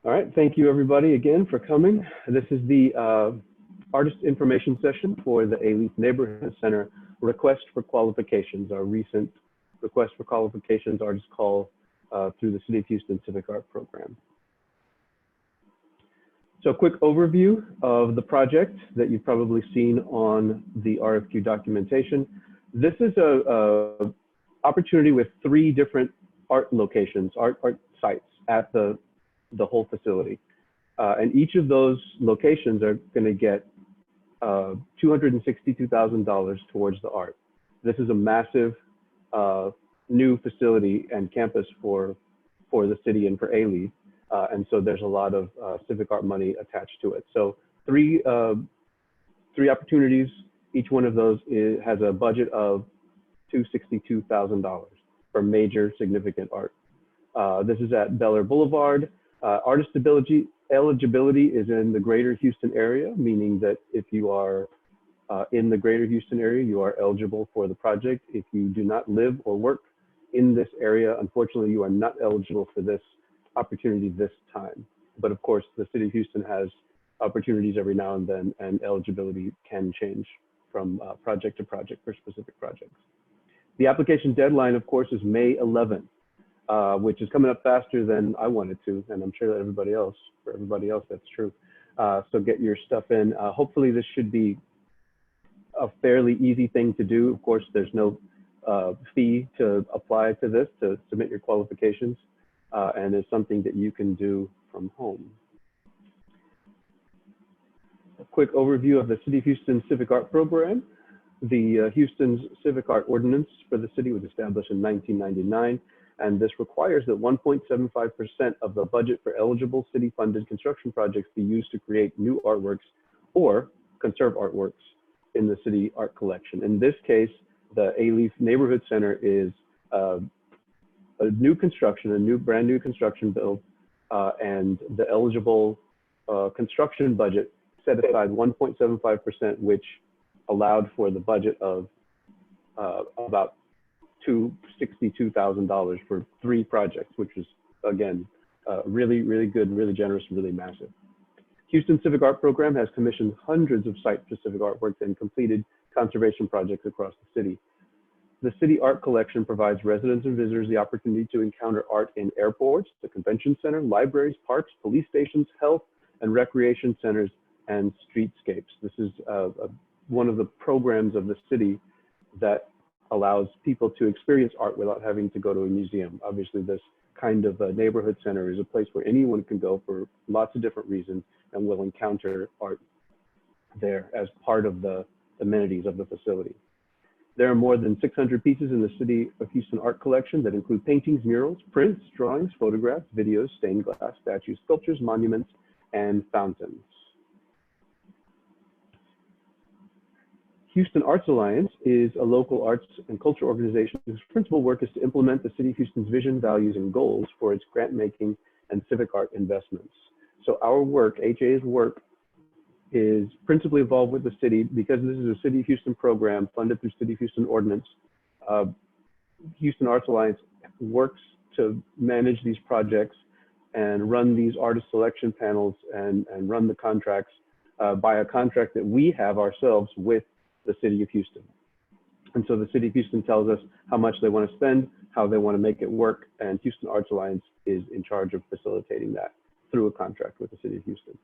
All right, thank you everybody again for coming. This is the artist information session for the Alief Neighborhood Center request for qualifications, our recent request for qualifications artist call through the City of Houston Civic Art Program. So a quick overview of the project that you've probably seen on the RFQ documentation. This is a opportunity with 3 different art locations, art sites at the whole facility. And each of those locations are going to get $262,000 towards the art. This is a massive new facility and campus for the city and for Alief. And so there's a lot of civic art money attached to it. So three opportunities. Each one of those has a budget of $262,000 for major significant art. This is at Bel Air Boulevard. Artist eligibility is in the greater Houston area, meaning that if you are in the greater Houston area, you are eligible for the project. If you do not live or work in this area, unfortunately, you are not eligible for this opportunity this time. But of course, the City of Houston has opportunities every now and then, and eligibility can change from project to project for specific projects. The application deadline, of course, is May 11th. Which is coming up faster than I wanted to, and I'm sure that for everybody else, that's true. So get your stuff in. Hopefully this should be a fairly easy thing to do. Of course, there's no fee to apply to this, to submit your qualifications, and it's something that you can do from home. A quick overview of the City of Houston Civic Art Program. The Houston's Civic Art Ordinance for the city was established in 1999. And this requires that 1.75% of the budget for eligible city-funded construction projects be used to create new artworks or conserve artworks in the city art collection. In this case, the Alief Neighborhood Center is a new construction, brand new construction build, and the eligible construction budget set aside 1.75%, which allowed for the budget of about $262,000 for 3 projects, which is, again, really, really good, really generous, really massive. Houston Civic Art Program has commissioned hundreds of site-specific artworks and completed conservation projects across the city. The city art collection provides residents and visitors the opportunity to encounter art in airports, the convention center, libraries, parks, police stations, health and recreation centers, and streetscapes. This is one of the programs of the city that allows people to experience art without having to go to a museum. Obviously, this kind of a neighborhood center is a place where anyone can go for lots of different reasons and will encounter art there as part of the amenities of the facility. There are more than 600 pieces in the City of Houston art collection that include paintings, murals, prints, drawings, photographs, videos, stained glass, statues, sculptures, monuments, and fountains. Houston Arts Alliance is a local arts and culture organization whose principal work is to implement the City of Houston's vision, values, and goals for its grant making and civic art investments. So our work, HA's work, is principally involved with the city because this is a City of Houston program funded through City of Houston Ordinance. Houston Arts Alliance works to manage these projects and run these artist selection panels and run the contracts by a contract that we have ourselves with the City of Houston. And so the City of Houston tells us how much they want to spend, how they want to make it work, and Houston Arts Alliance is in charge of facilitating that through a contract with the City of Houston.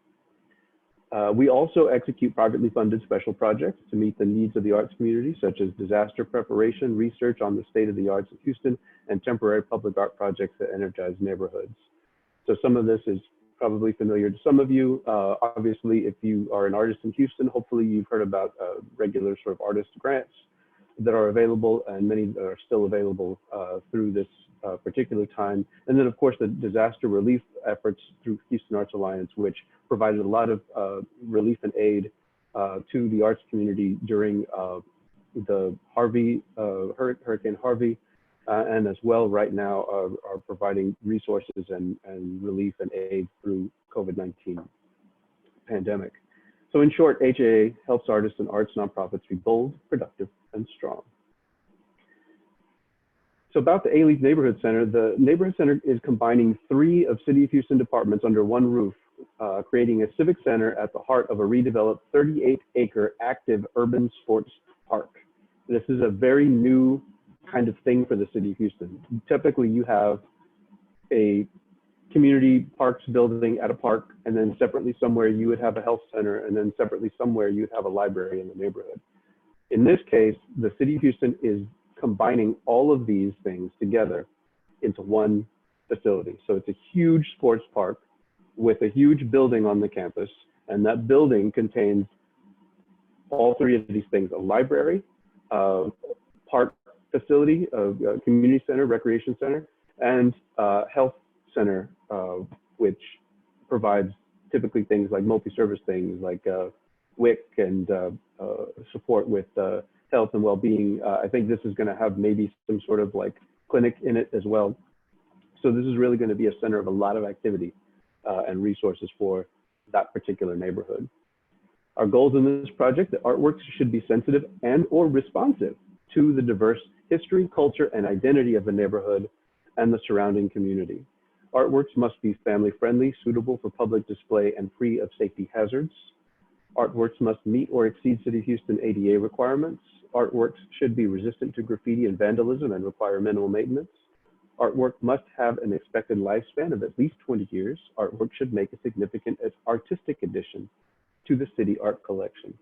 We also execute privately funded special projects to meet the needs of the arts community, such as disaster preparation, research on the state of the arts of Houston, and temporary public art projects that energize neighborhoods. So some of this is probably familiar to some of you. Obviously, if you are an artist in Houston, hopefully you've heard about regular sort of artist grants that are available, and many are still available through this particular time. And then, of course, the disaster relief efforts through Houston Arts Alliance, which provided a lot of relief and aid to the arts community during the Hurricane Harvey, and as well right now are providing resources and relief and aid through COVID-19 pandemic. So in short, HAA helps artists and arts nonprofits be bold, productive, and strong. So about the Alief Neighborhood Center, the Neighborhood Center is combining 3 of City of Houston departments under one roof, creating a civic center at the heart of a redeveloped 38-acre active urban sports park. This is a very new kind of thing for the City of Houston. Typically, you have a community parks building at a park, and then separately somewhere you would have a health center, and then separately somewhere you would have a library in the neighborhood. In this case, the City of Houston is combining all of these things together into one facility. So it's a huge sports park with a huge building on the campus, and that building contains all 3 of these things: a library, a park facility, a community center, recreation center, and health center, which provides typically things like multi-service things like WIC and support with health and well-being. I think this is going to have maybe some sort of like clinic in it as well. So this is really going to be a center of a lot of activity and resources for that particular neighborhood. Our goals in this project: the artworks should be sensitive and or responsive to the diverse history, culture, and identity of the neighborhood and the surrounding community. Artworks must be family-friendly, suitable for public display, and free of safety hazards. Artworks must meet or exceed City of Houston ADA requirements. Artworks should be resistant to graffiti and vandalism and require minimal maintenance. Artwork must have an expected lifespan of at least 20 years. Artwork should make a significant artistic addition to the city art collection.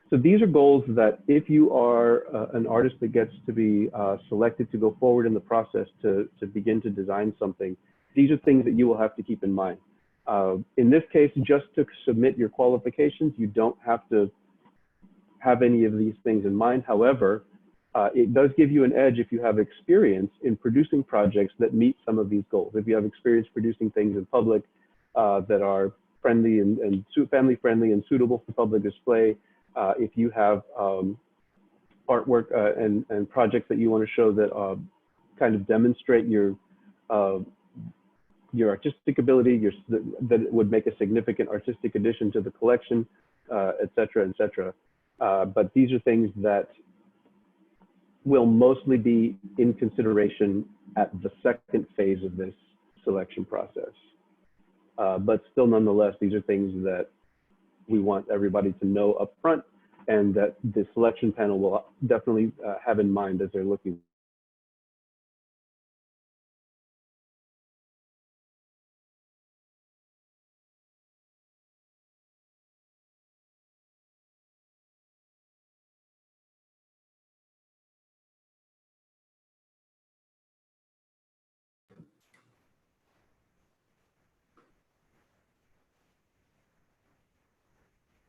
So these are goals that if you are an artist that gets to be selected to go forward in the process to begin to design something, these are things that you will have to keep in mind. In this case, just to submit your qualifications, you don't have to have any of these things in mind. However, it does give you an edge if you have experience in producing projects that meet some of these goals. If you have experience producing things in public that are friendly and family friendly and suitable for public display, if you have artwork and projects that you want to show that kind of demonstrate your artistic ability, that it would make a significant artistic addition to the collection, et cetera, et cetera. But these are things that will mostly be in consideration at the second phase of this selection process. But still, nonetheless, these are things that we want everybody to know up front, and that the selection panel will definitely have in mind as they're looking.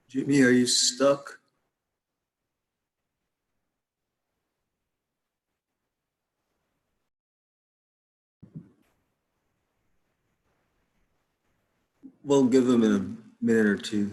Jimmy, are you stuck? We'll give him a minute or two.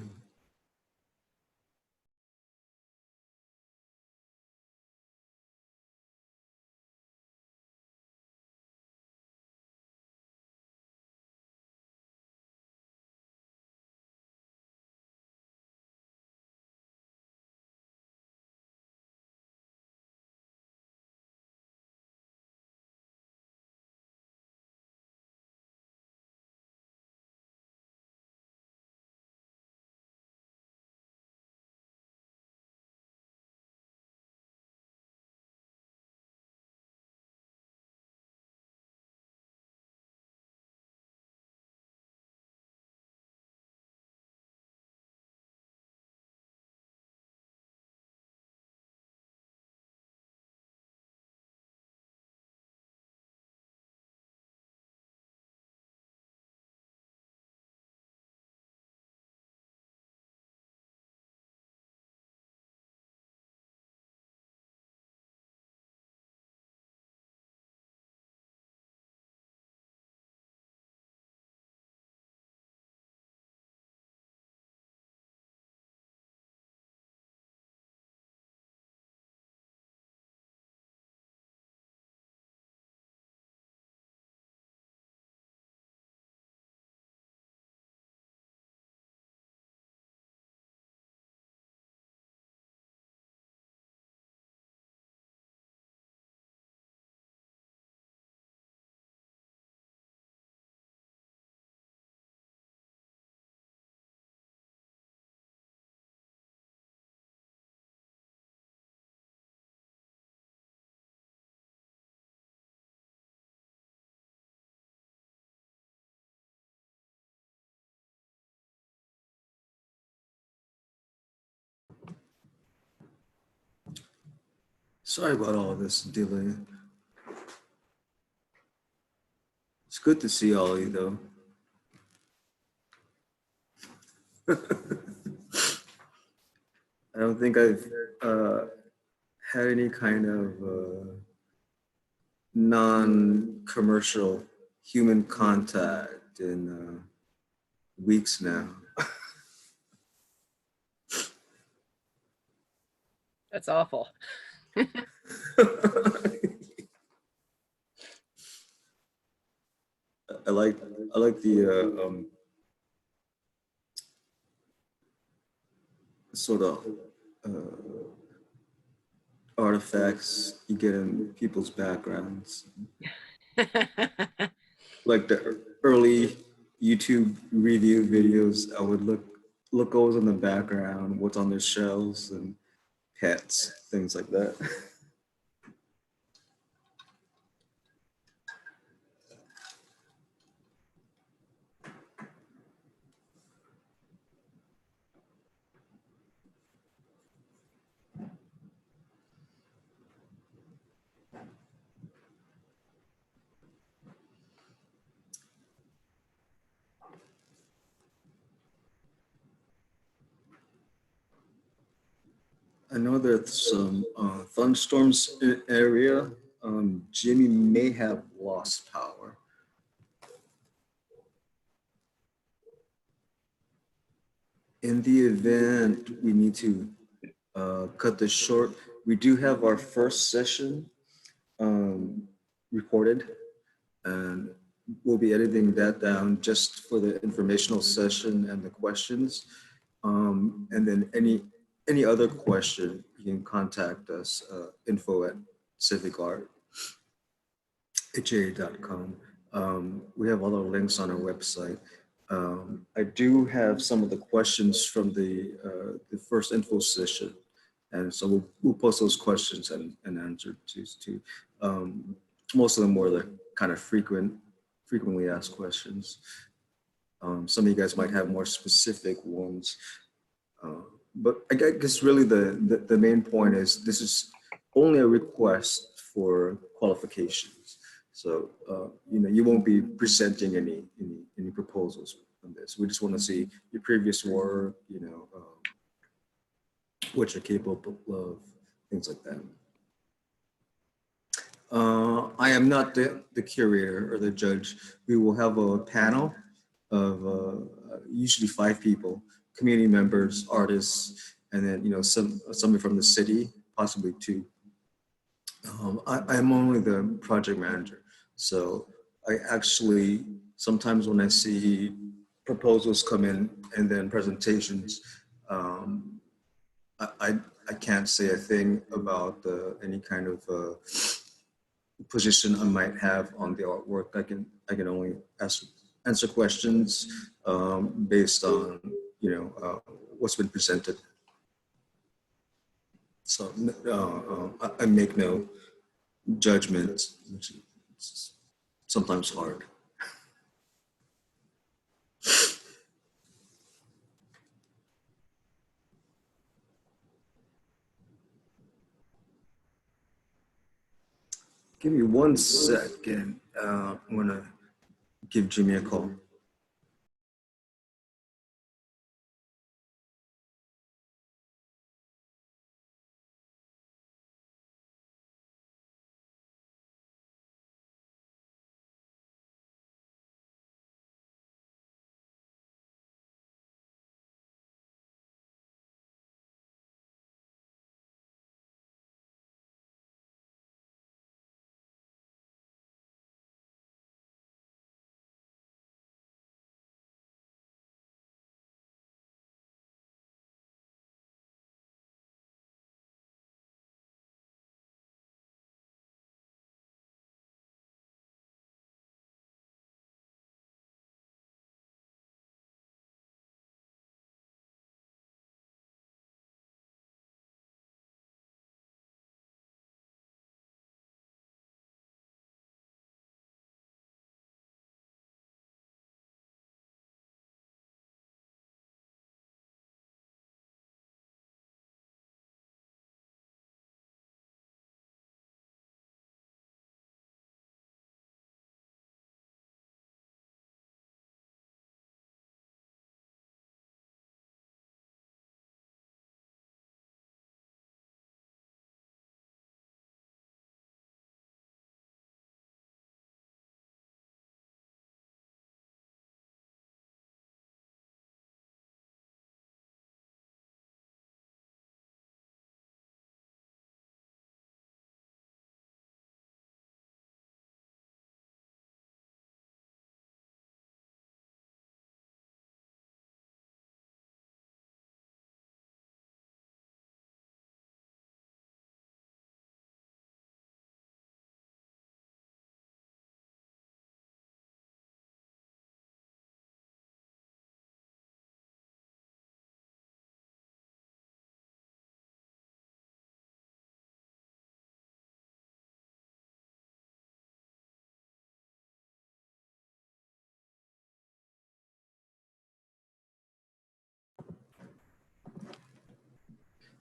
Sorry about all this delay. It's good to see all of you, though. I don't think I've had any kind of non-commercial human contact in weeks now. That's awful. I like the sort of artifacts you get in people's backgrounds, like the early YouTube review videos. I would look over in the background, what's on their shelves, and pets, things like that. I know there's some thunderstorms in the area. Jimmy may have lost power. In the event we need to cut this short, we do have our first session recorded, and we'll be editing that down just for the informational session and the questions. And then any other question, you can contact us, info@civicartha.com. We have other links on our website. I do have some of the questions from the first info session, and so we'll post those questions and answer to. Most of them were the kind of frequently asked questions. Some of you guys might have more specific ones. But I guess really the main point is this is only a request for qualifications. So, you won't be presenting any proposals on this. We just want to see your previous work, what you're capable of, things like that. I am not the curator or the judge. We will have a panel of usually 5 people, community members, artists, and then somebody from the city, possibly 2. I'm only the project manager, so I actually sometimes when I see proposals come in and then presentations, I can't say a thing about any kind of position I might have on the artwork. I can only answer questions based on what's been presented. So I make no judgments, which is sometimes hard. Give me 1 second. I'm gonna give Jimmy a call.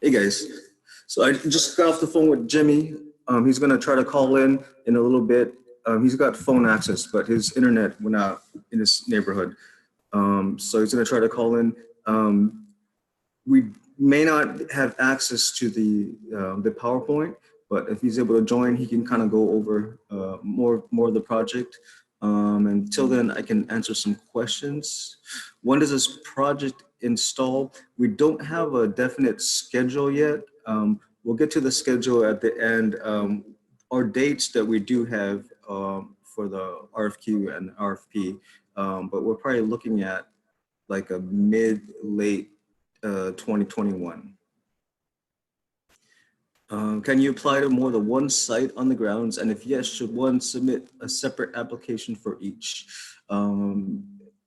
Hey guys, so I just got off the phone with Jimmy. He's gonna try to call in a little bit. He's got phone access, but his internet went out in his neighborhood. So he's gonna try to call in. We may not have access to the PowerPoint, but if he's able to join, he can kind of go over more of the project. Until then, I can answer some questions. When does this project install? We don't have a definite schedule yet. We'll get to the schedule at the end. Our dates that we do have for the RFQ and RFP, but we're probably looking at like a mid-late 2021. Can you apply to more than one site on the grounds? And if yes, should one submit a separate application for each?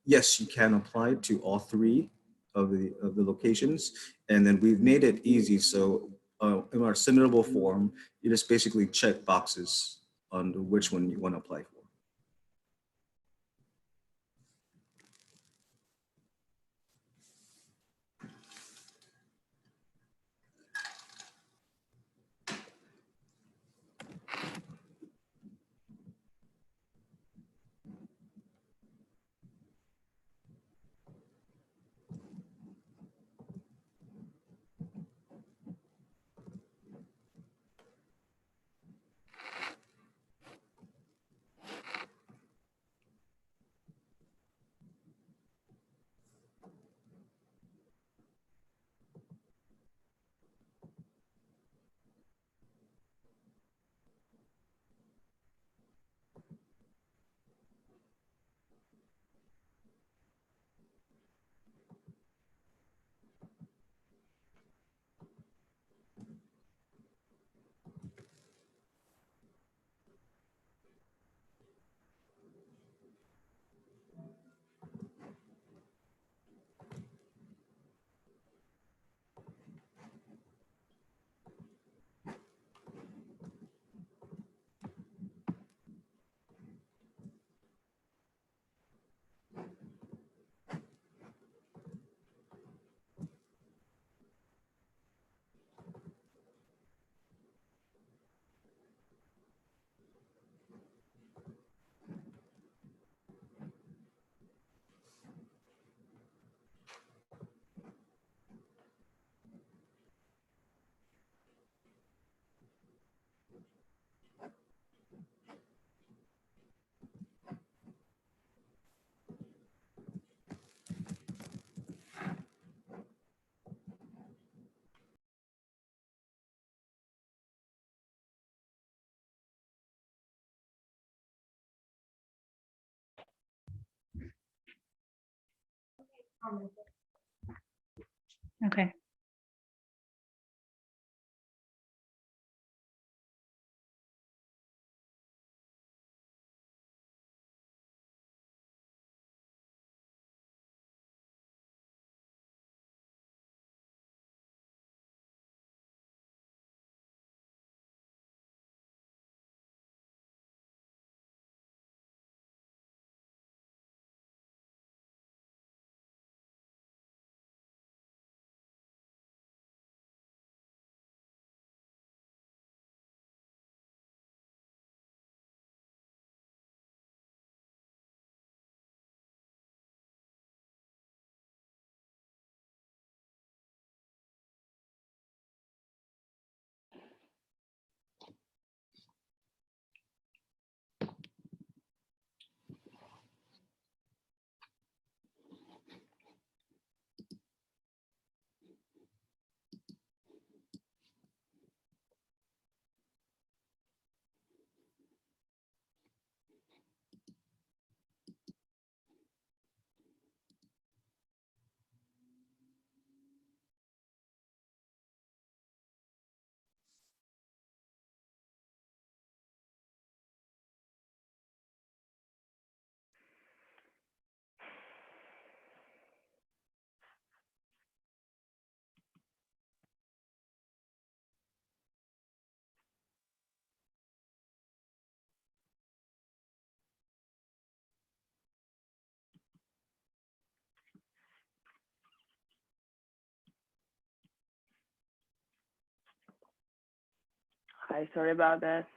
Yes, you can apply to all three of the locations. And then we've made it easy. So in our submittable form, you just basically check boxes on which one you want to apply for. Okay. Hi, sorry about that.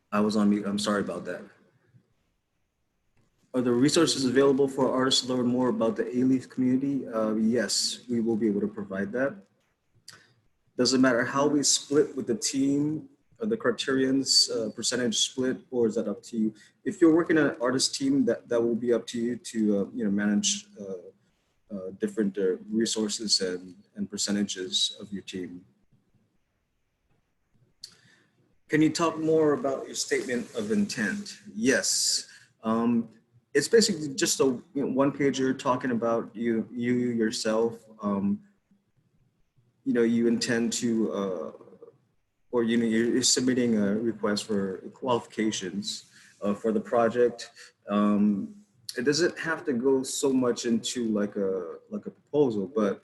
I was on mute. I'm sorry about that. Are the resources available for artists to learn more about the Alief community? Yes, we will be able to provide that. Doesn't matter how we split with the team, the criterions, percentage split, or is that up to you? If you're working on an artist team, that will be up to you to manage different resources and percentages of your team. Can you talk more about your statement of intent? Yes. It's basically just a one pager talking about you yourself. You intend to, or you're submitting a request for qualifications for the project. It doesn't have to go so much into like a proposal, but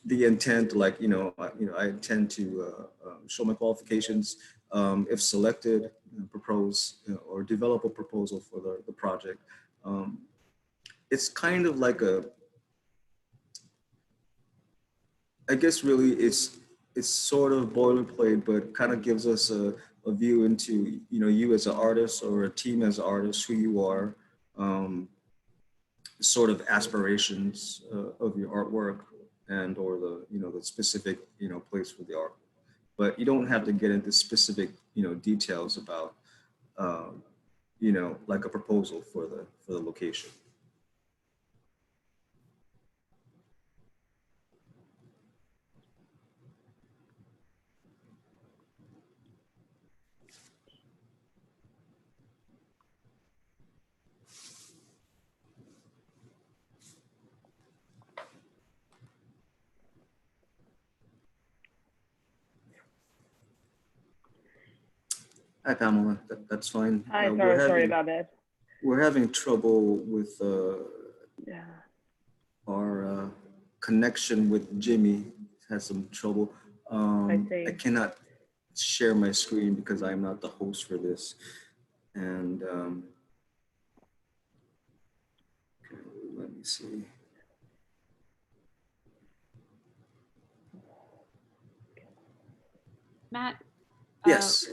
the intent, like I intend to show my qualifications. If selected, propose or develop a proposal for the project. It's kind of like I guess really it's sort of boilerplate, but kind of gives us a view into you as an artist or a team as an artist, who you are, sort of aspirations of your artwork and or the specific place for the art. But you don't have to get into specific details about like a proposal for the location. Hi, Pamela. That's fine. Hi, sorry about that. We're having trouble with Yeah. our connection with Jimmy. Has some trouble. I cannot share my screen because I'm not the host for this. And okay, let me see. Matt, Yes.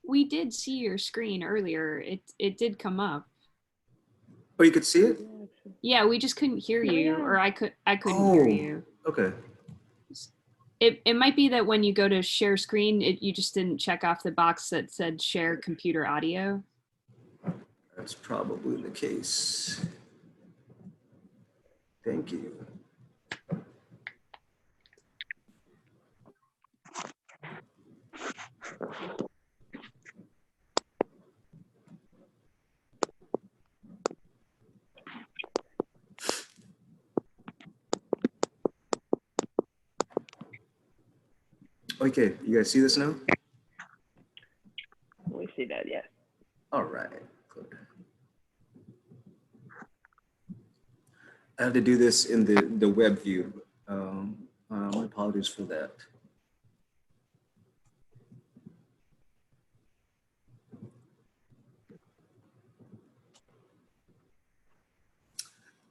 we did see your screen earlier. It did come up. Oh, you could see it? Yeah, we just couldn't hear you, Yeah. or I couldn't hear you. Okay. It might be that when you go to share screen, you just didn't check off the box that said share computer audio. That's probably the case. Thank you. Okay, you guys see this now? We see that, yes. All right, good. I have to do this in the web view. My apologies for that.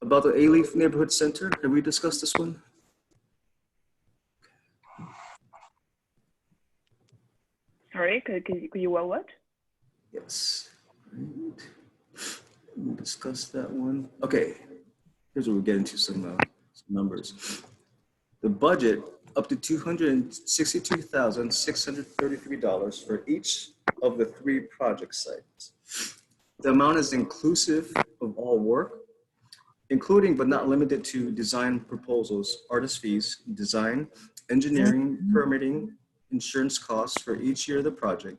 About the Alief Neighborhood Center, have we discussed this one? Sorry, could you what? Yes. Right. We'll discuss that one. Okay, here's where we get into some numbers. The budget up to $262,633 for each of the 3 project sites. The amount is inclusive of all work, including but not limited to design proposals, artist fees, design, engineering, permitting, insurance costs for each year of the project,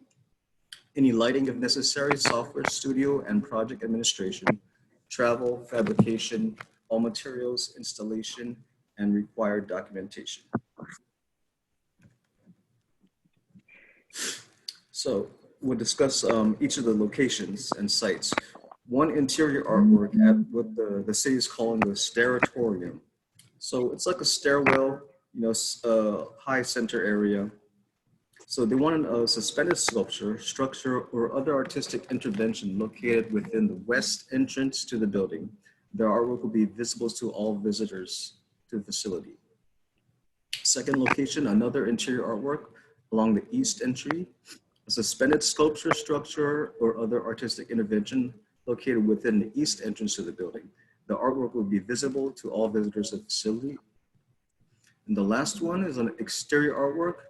any lighting if necessary, software, studio, and project administration, travel, fabrication, all materials, installation, and required documentation. So we'll discuss each of the locations and sites. One interior artwork at what the city is calling the Staratorium. So it's like a stairwell, high center area. So they wanted a suspended sculpture, structure, or other artistic intervention located within the west entrance to the building. The artwork will be visible to all visitors to the facility. Second location, another interior artwork along the east entry, a suspended sculpture, structure, or other artistic intervention located within the east entrance to the building. The artwork will be visible to all visitors of the facility. And the last one is an exterior artwork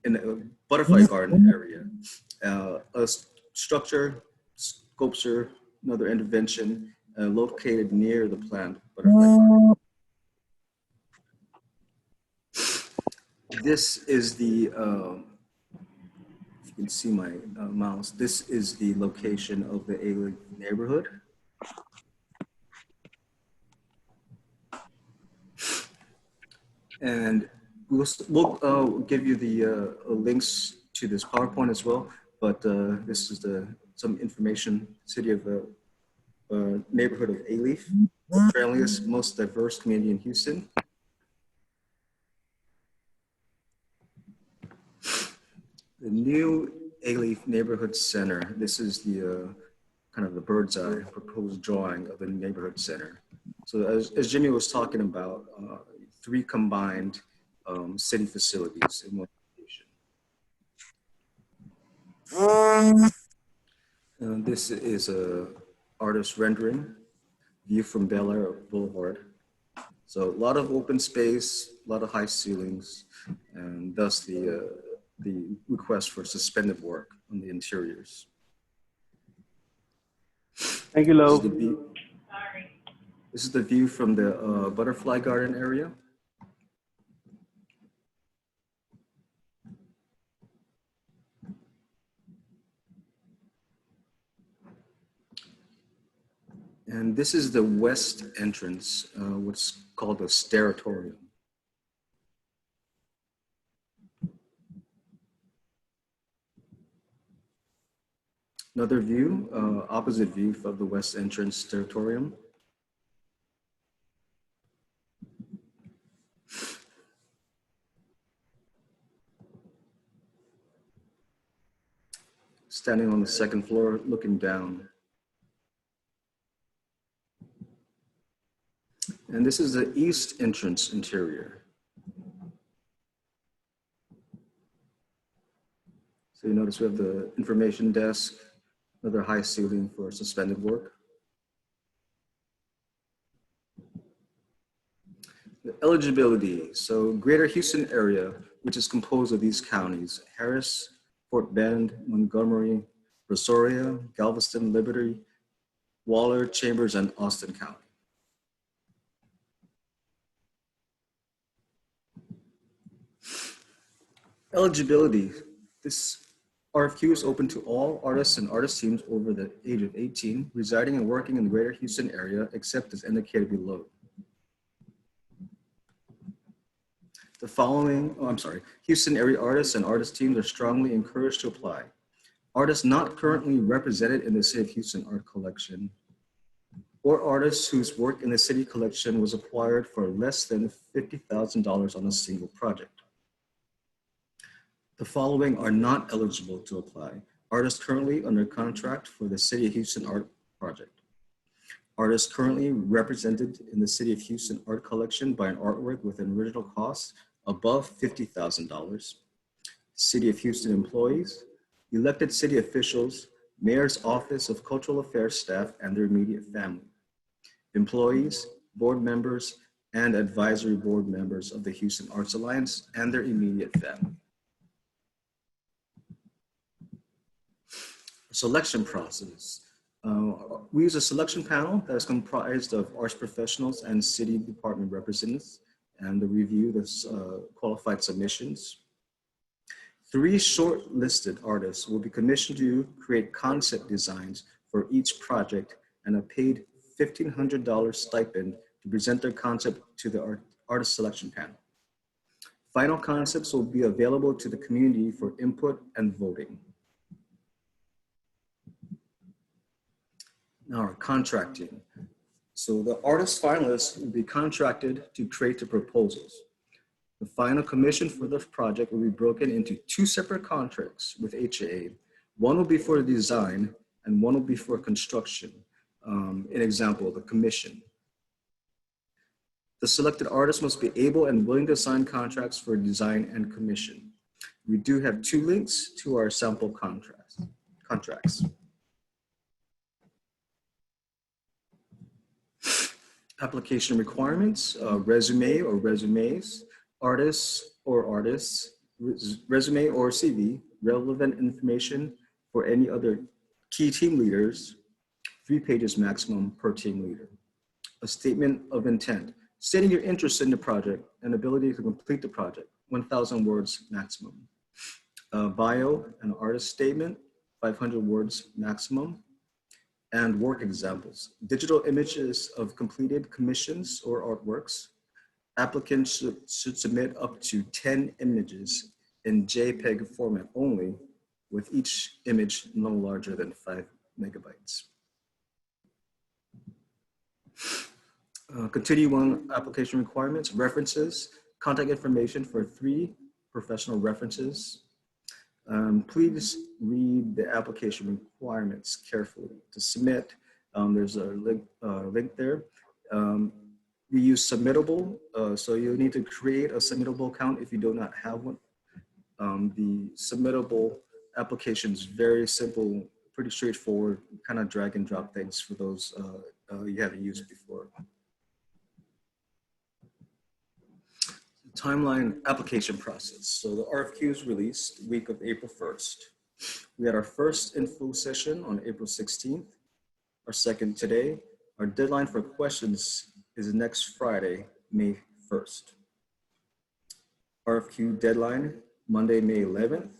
in a butterfly garden area. A structure, sculpture, another intervention located near the planned butterfly garden. This is the, if you can see my mouse, this is the location of the Alief neighborhood. And we'll give you the links to this PowerPoint as well, but this is some information, city of neighborhood of Alief, the friendliest, most diverse community in Houston. The new Alief Neighborhood Center, this is the kind of the bird's eye proposed drawing of the neighborhood center. So as Jimmy was talking about, 3 combined city facilities in one location. This is a artist rendering, view from Bel Air Boulevard. So a lot of open space, a lot of high ceilings, and thus the request for suspended work on the interiors. Thank you, Lo. This is the view from the butterfly garden area. And this is the west entrance, what's called the Staratorium. Another view, opposite view of the west entrance Staratorium. Standing on the 2nd floor, looking down. And this is the east entrance interior. So you notice we have the information desk, another high ceiling for suspended work. The eligibility, so Greater Houston area, which is composed of these counties: Harris, Fort Bend, Montgomery, Brazoria, Galveston, Liberty, Waller, Chambers, and Austin County. Eligibility. This RFQ is open to all artists and artist teams over the age of 18 residing and working in the greater Houston area, except as indicated below. The following, Houston area artists and artist teams are strongly encouraged to apply. Artists not currently represented in the City of Houston Art Collection, or artists whose work in the city collection was acquired for less than $50,000 on a single project. The following are not eligible to apply. Artists currently under contract for the City of Houston Art Project. Artists currently represented in the City of Houston Art Collection by an artwork with an original cost above $50,000. City of Houston employees, elected city officials, Mayor's Office of Cultural Affairs staff and their immediate family, employees, board members, and advisory board members of the Houston Arts Alliance and their immediate family. Selection process. We use a selection panel that is comprised of arts professionals and city department representatives, and the review the qualified submissions. 3 shortlisted artists will be commissioned to create concept designs for each project and a paid $1,500 stipend to present their concept to the artist selection panel. Final concepts will be available to the community for input and voting. Now, our contracting. So the artist finalists will be contracted to create the proposals. The final commission for the project will be broken into 2 separate contracts with HAA. One will be for the design and one will be for construction. An example, the commission. The selected artist must be able and willing to sign contracts for design and commission. We do have 2 links to our sample contracts. Application requirements, resume or resumes, artists, resume or CV, relevant information for any other key team leaders, 3 pages maximum per team leader. A statement of intent, stating your interest in the project and ability to complete the project, 1,000 words maximum. Bio, an artist statement, 500 words maximum. And work examples, digital images of completed commissions or artworks. Applicants should submit up to 10 images in JPEG format only, with each image no larger than 5 megabytes. Continue on application requirements, references, contact information for 3 professional references. Please read the application requirements carefully. To submit, there's a link there. We use submittable, so you need to create a submittable account if you do not have one. The submittable application is very simple, pretty straightforward, kind of drag and drop things for those you haven't used before. Timeline application process. So the RFQ is released week of April 1st. We had our first info session on April 16th, our second today. Our deadline for questions is next Friday, May 1st. RFQ deadline, Monday, May 11th.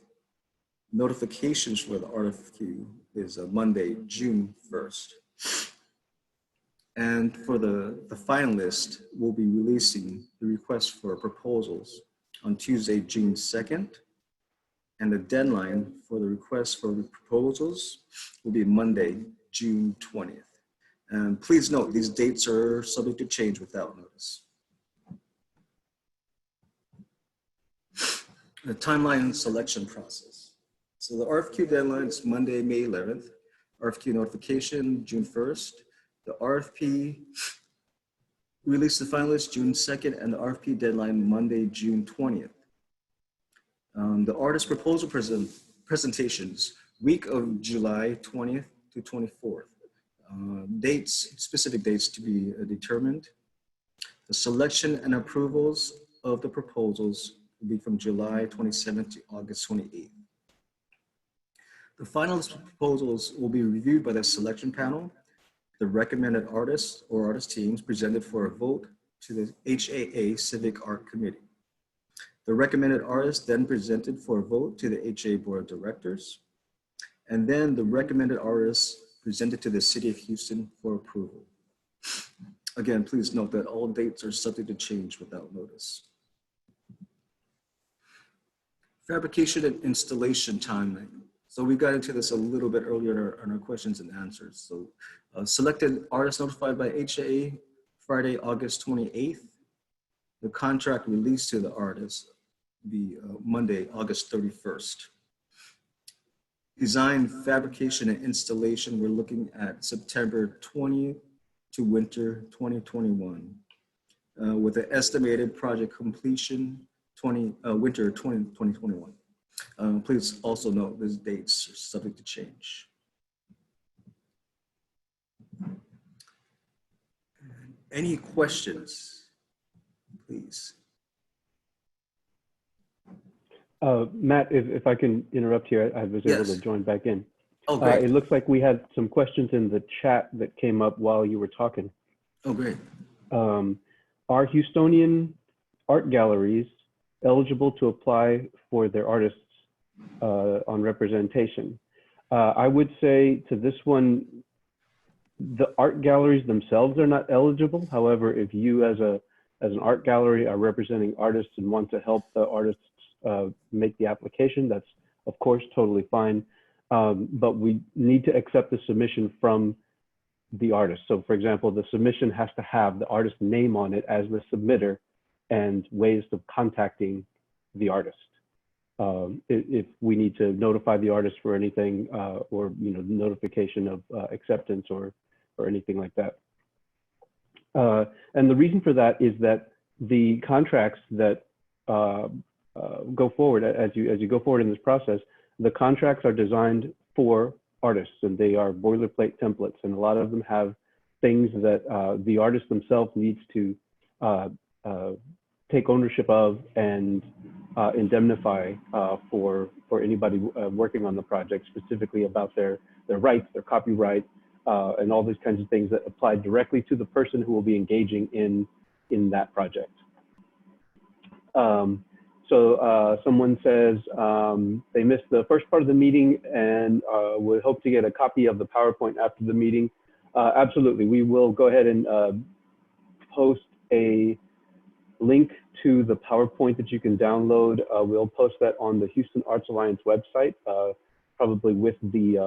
Notifications for the RFQ is Monday, June 1st. And for the finalist, we'll be releasing the request for proposals on Tuesday, June 2nd. And the deadline for the request for proposals will be Monday, June 20th. And please note, these dates are subject to change without notice. The timeline selection process. So the RFQ deadline is Monday, May 11th. RFQ notification, June 1st. The RFP released the finalists June 2nd, and the RFP deadline Monday, June 20th. The artist proposal presentations, week of July 20th to 24th. Specific dates to be determined. The selection and approvals of the proposals will be from July 27th to August 28th. The finalist proposals will be reviewed by the selection panel, the recommended artists or artist teams presented for a vote to the HAA Civic Art Committee. The recommended artists then presented for a vote to the HAA Board of Directors, and then the recommended artists presented to the City of Houston for approval. Again, please note that all dates are subject to change without notice. Fabrication and installation timeline. So we got into this a little bit earlier in our questions and answers. So selected artists notified by HAA Friday, August 28th. The contract released to the artists be Monday, August 31st. Design, fabrication, and installation, we're looking at September 20th to winter 2021, with an estimated project completion winter 2021. Please also note these dates are subject to change. Any questions, please? Matt, if I can interrupt here, I was able to join back in. Oh, great. It looks like we had some questions in the chat that came up while you were talking. Oh, great. Are Houstonian art galleries eligible to apply for their artists on representation? I would say to this one, the art galleries themselves are not eligible. However, if you as an art gallery are representing artists and want to help the artists make the application, that's of course totally fine. But we need to accept the submission from the artist. So for example, the submission has to have the artist's name on it as the submitter and ways of contacting the artist. If we need to notify the artist for anything or notification of acceptance or anything like that. And the reason for that is that the contracts that go forward as you go forward in this process, the contracts are designed for artists and they are boilerplate templates, and a lot of them have things that the artist themselves needs to take ownership of and indemnify for anybody working on the project, specifically about their rights, their copyright, and all these kinds of things that apply directly to the person who will be engaging in that project. So someone says they missed the first part of the meeting and would hope to get a copy of the PowerPoint after the meeting. Absolutely, we will go ahead and post a link to the PowerPoint that you can download. We'll post that on the Houston Arts Alliance website, probably with the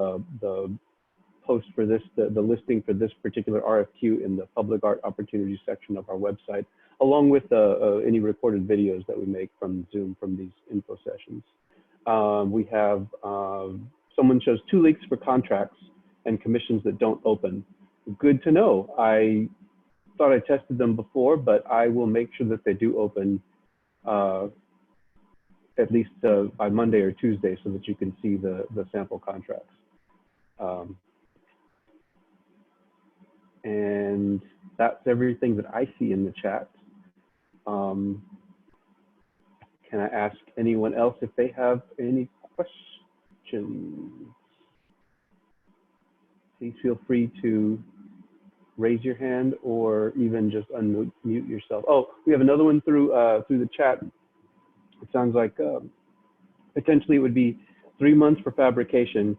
post for this, the listing for this particular RFQ in the public art opportunities section of our website, along with any recorded videos that we make from Zoom from these info sessions. We have, someone chose 2 links for contracts and commissions that don't open. Good to know. I thought I tested them before, but I will make sure that they do open at least by Monday or Tuesday so that you can see the sample contracts. And that's everything that I see in the chat. Can I ask anyone else if they have any questions? Please feel free to raise your hand or even just unmute yourself. Oh, we have another one through the chat. It sounds like potentially it would be 3 months for fabrication.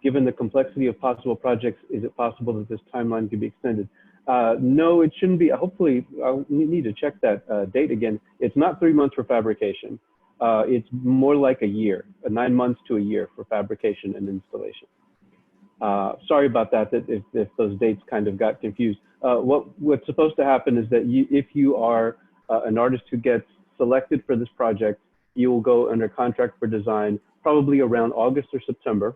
Given the complexity of possible projects, is it possible that this timeline could be extended? No, it shouldn't be. Hopefully, I'll need to check that date again. It's not 3 months for fabrication. It's more like a year, 9 months to a year for fabrication and installation. Sorry about that, if those dates kind of got confused. What's supposed to happen is that if you are an artist who gets selected for this project, you will go under contract for design probably around August or September.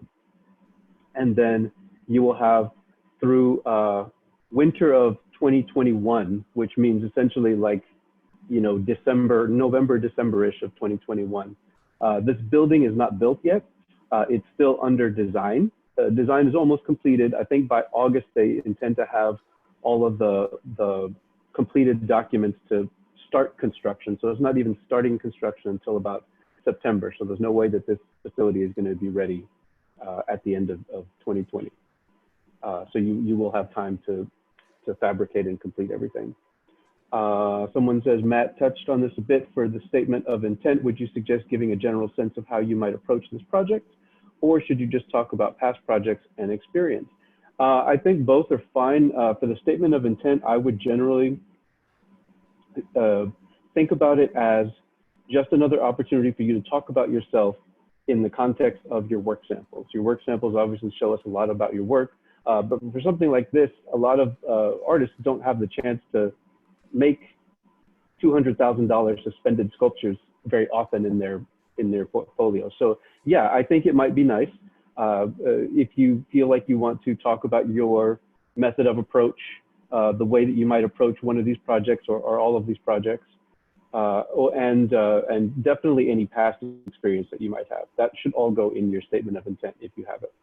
And then you will have through winter of 2021, which means essentially like, November, December-ish of 2021. This building is not built yet. It's still under design. Design is almost completed. I think by August, they intend to have all of the completed documents to start construction. So it's not even starting construction until about September. So there's no way that this facility is going to be ready at the end of 2020. So you will have time to fabricate and complete everything. Someone says, Matt touched on this a bit for the statement of intent. Would you suggest giving a general sense of how you might approach this project? Or should you just talk about past projects and experience? I think both are fine. For the statement of intent, I would generally think about it as just another opportunity for you to talk about yourself in the context of your work samples. Your work samples obviously show us a lot about your work, but for something like this, a lot of artists don't have the chance to make $200,000 suspended sculptures very often in their portfolio. So yeah, I think it might be nice if you feel like you want to talk about your method of approach, the way that you might approach one of these projects or all of these projects, and definitely any past experience that you might have. That should all go in your statement of intent if you have it.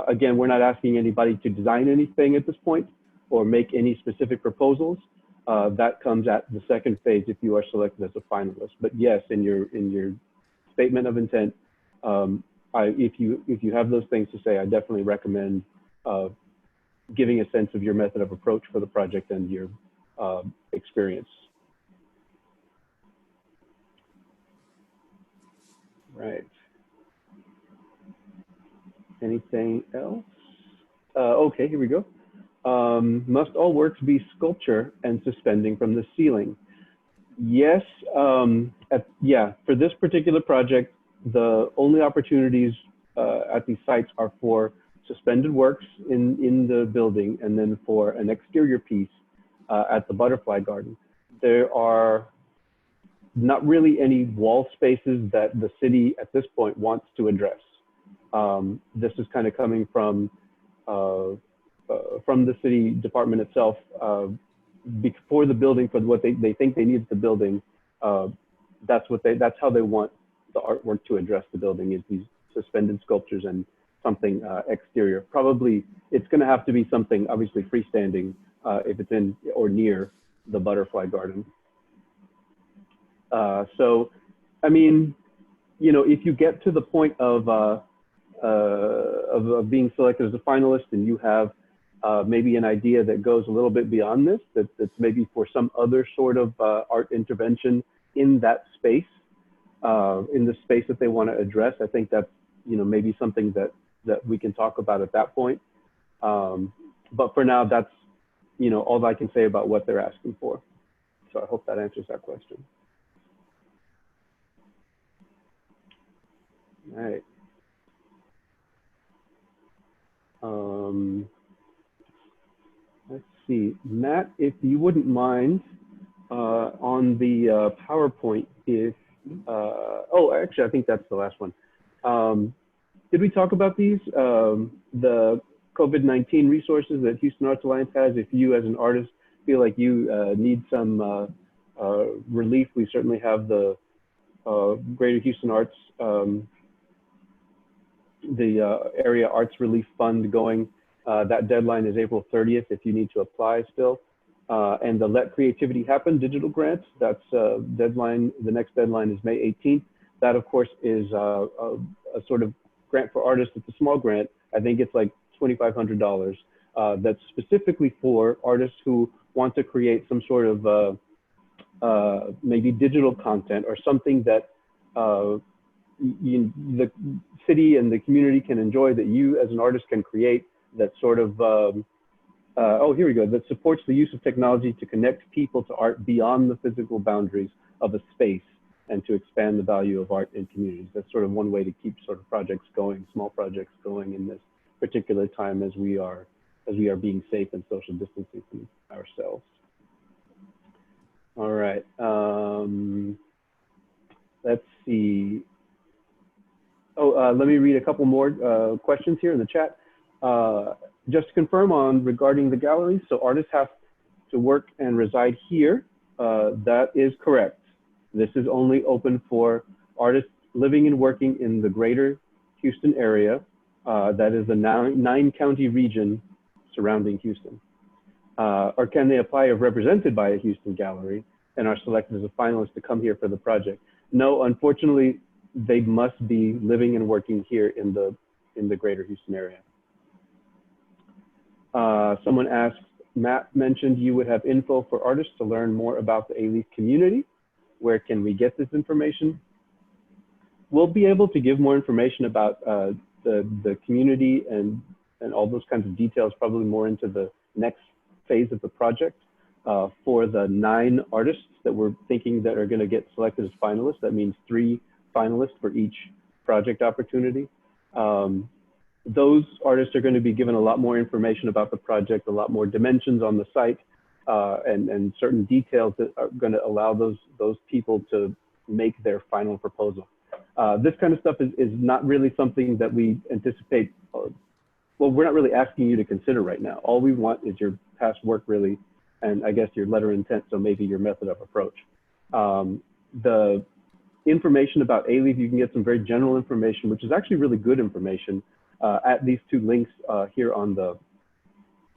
Again, we're not asking anybody to design anything at this point or make any specific proposals. That comes at the second phase if you are selected as a finalist. But yes, in your statement of intent, if you have those things to say, I definitely recommend giving a sense of your method of approach for the project and your experience. Right. Anything else? Okay, here we go. Must all works be sculpture and suspending from the ceiling? Yes, yeah, for this particular project, the only opportunities at these sites are for suspended works in the building and then for an exterior piece at the butterfly garden. There are not really any wall spaces that the city at this point wants to address. This is kind of coming from the city department itself for the building, for what they think they need the building. That's how they want the artwork to address the building, is these suspended sculptures and something exterior. Probably it's going to have to be something obviously freestanding if it's in or near the butterfly garden. So, I mean, you know, if you get to the point of being selected as a finalist and you have maybe an idea that goes a little bit beyond this, that's maybe for some other sort of art intervention in that space, in the space that they want to address, I think that's, you know, maybe something that we can talk about at that point. But for now, that's, you know, all I can say about what they're asking for. So I hope that answers that question. All right. Let's see, Matt, if you wouldn't mind, on the PowerPoint, if, oh, actually, I think that's the last one. Did we talk about these? The COVID-19 resources that Houston Arts Alliance has. If you as an artist feel like you need some relief, we certainly have the Greater Houston Arts, the Area Arts Relief Fund going. That deadline is April 30th if you need to apply still. And the Let Creativity Happen digital grants, that's deadline, the next deadline is May 18th. That of course is a sort of grant for artists. It's a small grant. I think it's like $2,500. That's specifically for artists who want to create some sort of maybe digital content or something that the city and the community can enjoy, that you as an artist can create, that sort of, oh, here we go, that supports the use of technology to connect people to art beyond the physical boundaries of a space and to expand the value of art in communities. That's sort of one way to keep sort of projects going, small projects going in this particular time as we are being safe and social distancing from ourselves. All right, let's see. Oh, let me read a couple more questions here in the chat. Just to confirm on regarding the galleries, so artists have to work and reside here. That is correct. This is only open for artists living and working in the greater Houston area. That is the nine county region surrounding Houston. Or can they apply if represented by a Houston gallery and are selected as a finalist to come here for the project? No, unfortunately, they must be living and working here in the in the greater Houston area. Someone asked, Matt mentioned you would have info for artists to learn more about the Alief community. Where can we get this information? We'll be able to give more information about the community and all those kinds of details, probably more into the next phase of the project. For the 9 artists that we're thinking that are going to get selected as finalists, that means 3 finalists for each project opportunity. Those artists are going to be given a lot more information about the project, a lot more dimensions on the site, and certain details that are going to allow those people to make their final proposal. This kind of stuff is not really something that we anticipate. Well, we're not really asking you to consider right now. All we want is your past work, really, and I guess your letter of intent, so maybe your method of approach. The information about Alief, you can get some very general information, which is actually really good information, at these 2 links here on the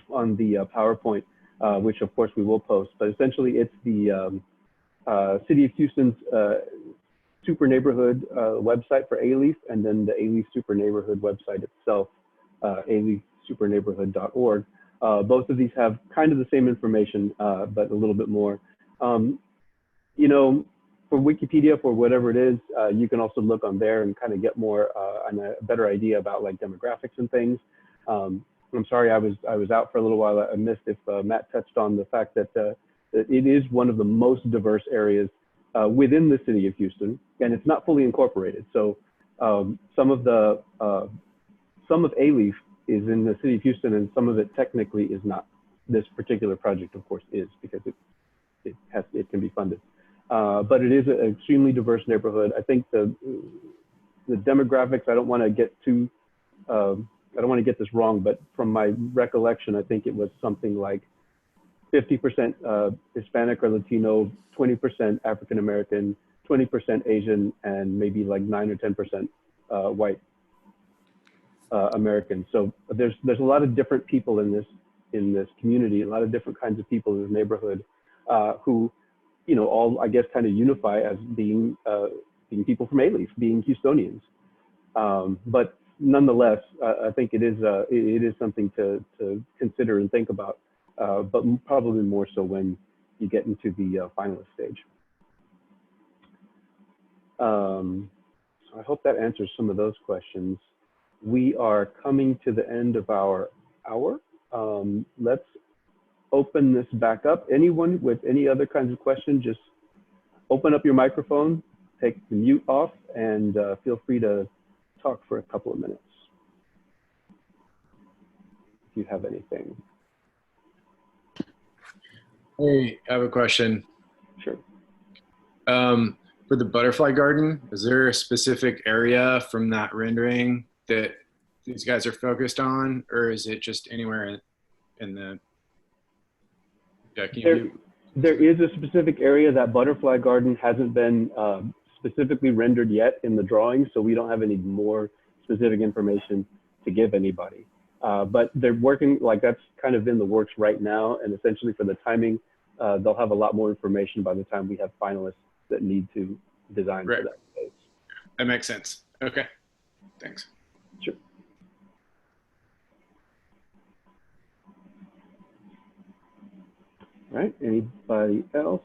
PowerPoint, which of course we will post. But essentially, it's the City of Houston's Super Neighborhood website for Alief, and then the Alief Super Neighborhood website itself, aliefsuperneighborhood.org. Both of these have kind of the same information, but a little bit more. You know, for Wikipedia, for whatever it is, you can also look on there and kind of get more and a better idea about like demographics and things. I'm sorry, I was out for a little while. I missed if Matt touched on the fact that it is one of the most diverse areas within the city of Houston, and it's not fully incorporated. So some of Alief is in the city of Houston, and some of it technically is not. This particular project, of course, is because it can be funded. But it is an extremely diverse neighborhood. I think the demographics, I don't want to get too, I don't want to get this wrong, but from my recollection, I think it was something like 50% Hispanic or Latino, 20% African American, 20% Asian, and maybe like 9 or 10% white American. So there's a lot of different people in this community, a lot of different kinds of people in this neighborhood who, you know, all I guess kind of unify as being people from Alief, being Houstonians. But nonetheless, I think it is something to consider and think about, but probably more so when you get into the finalist stage. So I hope that answers some of those questions. We are coming to the end of our hour. Let's open this back up. Anyone with any other kinds of questions, just open up your microphone, take the mute off, and feel free to talk for a couple of minutes if you have anything. Hey, I have a question. Sure. For the butterfly garden, is there a specific area from that rendering that these guys are focused on, or is it just anywhere in the There is a specific area. That butterfly garden hasn't been specifically rendered yet in the drawing, so we don't have any more specific information to give anybody. But they're working, like that's kind of in the works right now, and essentially for the timing, they'll have a lot more information by the time we have finalists that need to design for that space. That makes sense. Okay, thanks. Sure. All right, anybody else?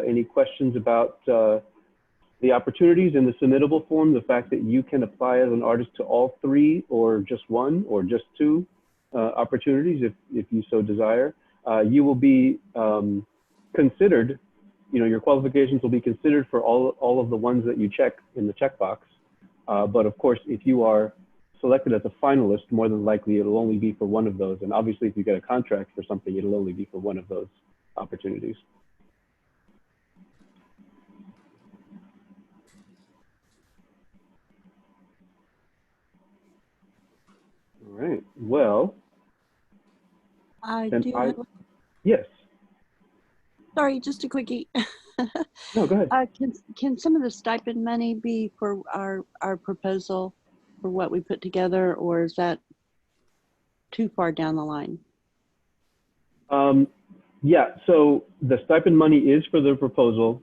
Any questions about the opportunities in the submittable form, the fact that you can apply as an artist to all 3 or just 1 or just 2 opportunities if you so desire. You will be considered, you know, your qualifications will be considered for all of the ones that you check in the checkbox. But of course, if you are selected as a finalist, more than likely it'll only be for one of those. And obviously if you get a contract for something, it'll only be for one of those opportunities. All right, well. Yes. Sorry, just a quickie. No, go ahead. Can some of the stipend money be for our proposal for what we put together, or is that too far down the line? Yeah, so the stipend money is for the proposal.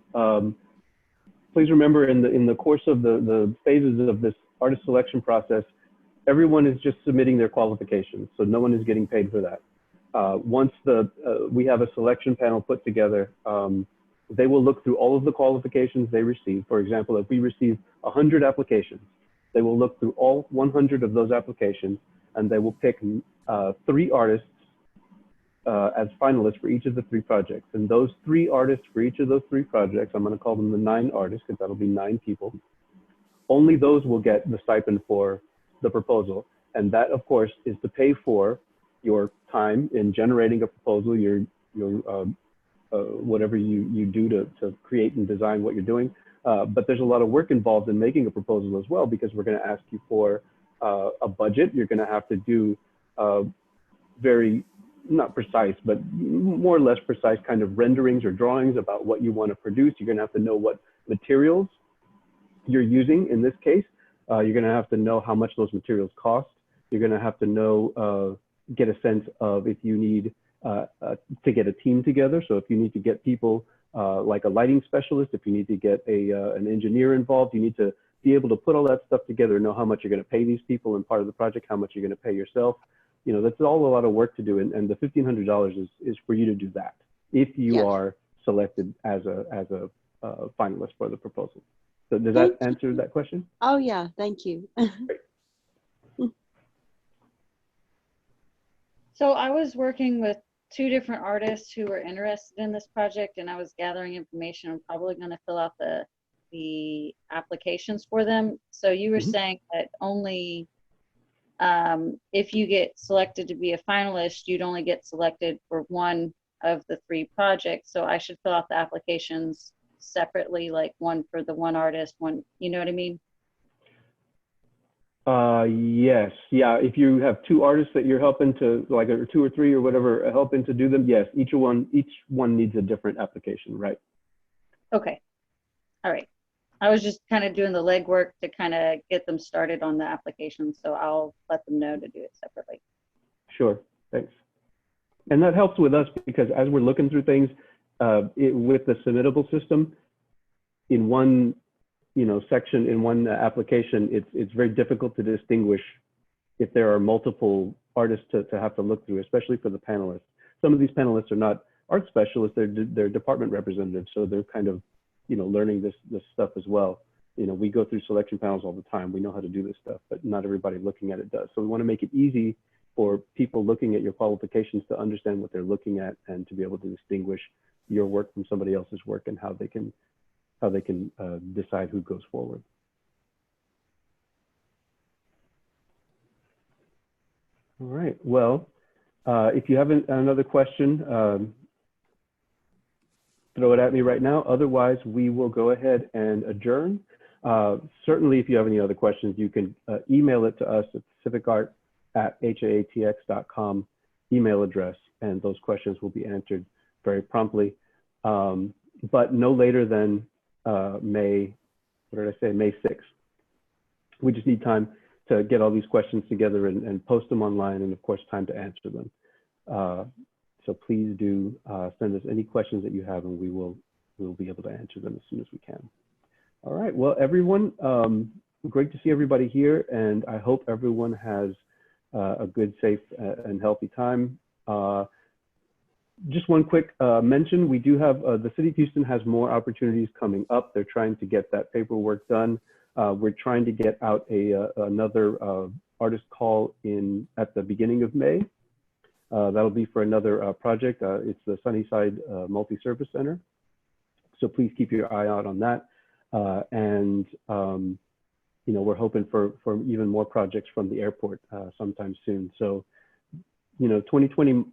Please remember in the course of the phases of this artist selection process, everyone is just submitting their qualifications, so no one is getting paid for that. Once we have a selection panel put together, they will look through all of the qualifications they receive. For example, if we receive 100 applications, they will look through all 100 of those applications, and they will pick 3 artists as finalists for each of the 3 projects. And those 3 artists for each of those 3 projects, I'm going to call them the 9 artists, because that'll be 9 people. Only those will get the stipend for the proposal. And that, of course, is to pay for your time in generating a proposal, your whatever you do to create and design what you're doing. But there's a lot of work involved in making a proposal as well, because we're going to ask you for a budget. You're going to have to do very, not precise, but more or less precise kind of renderings or drawings about what you want to produce. You're going to have to know what materials you're using in this case. You're going to have to know how much those materials cost. You're going to have to know, get a sense of if you need to get a team together. So if you need to get people like a lighting specialist, if you need to get an engineer involved, you need to be able to put all that stuff together, know how much you're going to pay these people in part of the project, how much you're going to pay yourself. You know, that's all a lot of work to do. And the $1,500 is for you to do that if you Yes. are selected as a finalist for the proposal. So does that answer that question? Oh, yeah. Thank you. So I was working with 2 different artists who were interested in this project, and I was gathering information. I'm probably going to fill out the applications for them. So you were saying that only if you get selected to be a finalist, you'd only get selected for one of the 3 projects. So I should fill out the applications separately, like one for the one artist, one, you know what I mean? Yes. Yeah. If you have 2 artists that you're helping to, like, or 2 or 3 or whatever, helping to do them, yes, each one needs a different application, right? Okay. All right. I was just kind of doing the legwork to kind of get them started on the application, so I'll let them know to do it separately. Sure. Thanks. And that helps with us because as we're looking through things with the submittable system, in one section, in one application, it's very difficult to distinguish if there are multiple artists to have to look through, especially for the panelists. Some of these panelists are not art specialists, they're department representatives, so they're kind of learning this stuff as well. We go through selection panels all the time. We know how to do this stuff, but not everybody looking at it does. So we want to make it easy for people looking at your qualifications to understand what they're looking at and to be able to distinguish your work from somebody else's work and how they can decide who goes forward. All right. Well, if you have another question, throw it at me right now. Otherwise, we will go ahead and adjourn. Certainly, if you have any other questions, you can email it to us at civicart@haatx.com email address, and those questions will be answered very promptly. But no later than May 6th. We just need time to get all these questions together and post them online, and of course, time to answer them. So please do send us any questions that you have, and we'll be able to answer them as soon as we can. All right. Well, everyone, great to see everybody here, and I hope everyone has a good, safe, and healthy time. Just one quick mention, we do have, the City of Houston has more opportunities coming up. They're trying to get that paperwork done. We're trying to get out another artist call at the beginning of May. That'll be for another project. It's the Sunnyside Multi-Service Center. So please keep your eye out on that. We're hoping for even more projects from the airport sometime soon. So, 2020,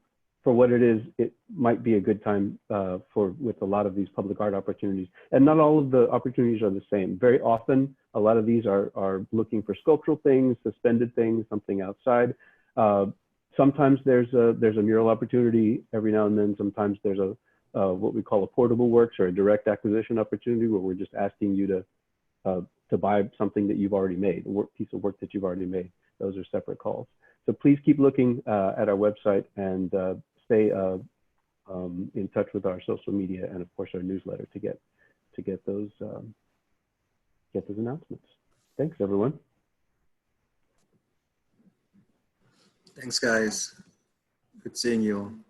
for what it is, it might be a good time with a lot of these public art opportunities. And not all of the opportunities are the same. Very often, a lot of these are looking for sculptural things, suspended things, something outside. Sometimes there's a mural opportunity every now and then. Sometimes there's what we call a portable works or a direct acquisition opportunity where we're just asking you to buy something that you've already made, a piece of work that you've already made. Those are separate calls. So please keep looking at our website and stay in touch with our social media and of course our newsletter to get those announcements. Thanks, everyone. Thanks, guys. Good seeing you all.